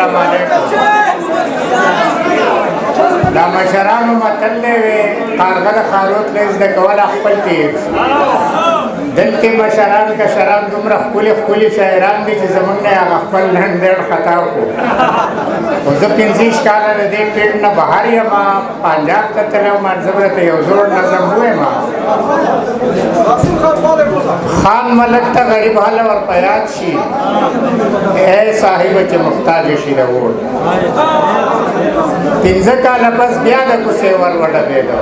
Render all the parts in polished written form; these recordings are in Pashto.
السلام علیکم. دا مشرانو متل دی کارغه د خاروت نه زده کول خپل تیر دلته مشران کشران دومره ښکلي شاعران دي چې زمونږ نه هغه خپل لنډ خطا وکړو. خو زه 15 کاله د دې پیټ نه بهر یم، پنجاب ته تللی وم، زه به درته یو زوړ نظم ووایم. خان ملک ته غریب حال ور په یاد شي، ای صاحبه چې محتاج شي د ووړ. 15 کاله پس بیا د کوڅې ور وډبېدو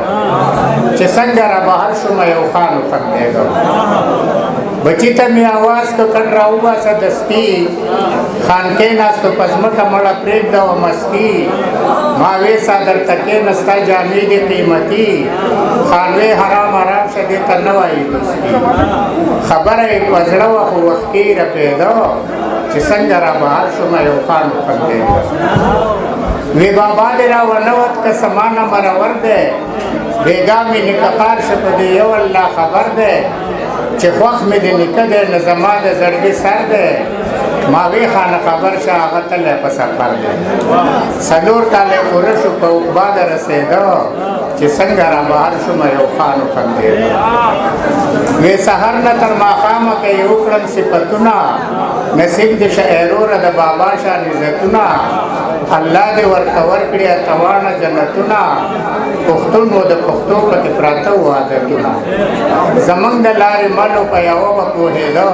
چې څنګه را بهر شوم یو خان وخندېدو. بچی ته مې اواز که کډ راوباسه دستي، خان کېناستو په ځمکه مړه پرېږده و مستي. ما وې څادر ته کېنسته جامې دې قیمتي، خان وې حرام شه دې ته نه وایي دوستي. خبره یې په زړه وه خو وخت کې یې رپېده چې څنګه را بهر شوم یو خان وخندېده. وی بابا دې را ونوت که سمانه مرور دی، بېګا مې نیکه قار شه په دې یو الله خبر دی چې خوښ مې د نیکه دی نه زما د زړګي سر دی. ما وی خانه خبر شه هغه تللی په سفر دی. 4 کاله پوره شو په عقبا د رسېده چې څنګه را بهر شوم یو خان وخندېده. وی سحر نه تر ماښامه که یې وکړم صفتونه، نصیب د شاعروره د بابا شان عزتونه. الله دې ورته ورکړي اتوانه جنتونه، پښتون و د پښتو پکې پراته وو عادتونه. زمونږ د لارې ملو په یوه به پوهېده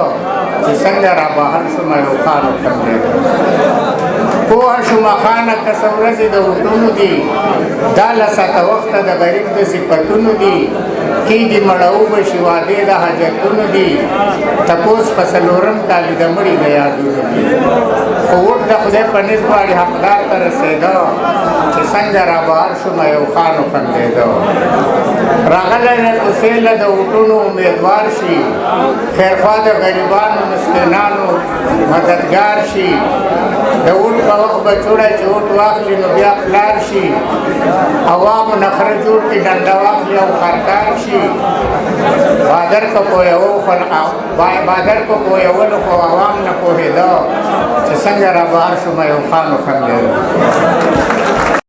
چې څنګه را بهر شوم یو خان وخندېده. پوه شوم خانه که څه ورځې د وټونو دي، دا له ساته وخته د غریب د صفتونو دي. کېږي مړه به شي وعدې د حاجتونو دي، تپوس په 4م کالي د مړي د یادونو دي. خو وټ د خدای په نس غواړي حقدار ته رسېده چې څنګه را بهر شوم یو خان وخندېده. راغلی دی کوڅې له د وټونو امیدوار شي، خیرخوا د غریبانو مسکینانو مددګار شي. د وټ په وخت به چوړی چې وټ واخلي نو بیا پلار شي، عوامو نخره جوړ کړي ډنډه واخلي او خرکار شي. بادر که پوهولو خو عوام نه پوهېده چې څنګه را بهر شوم یو خان وخندېده.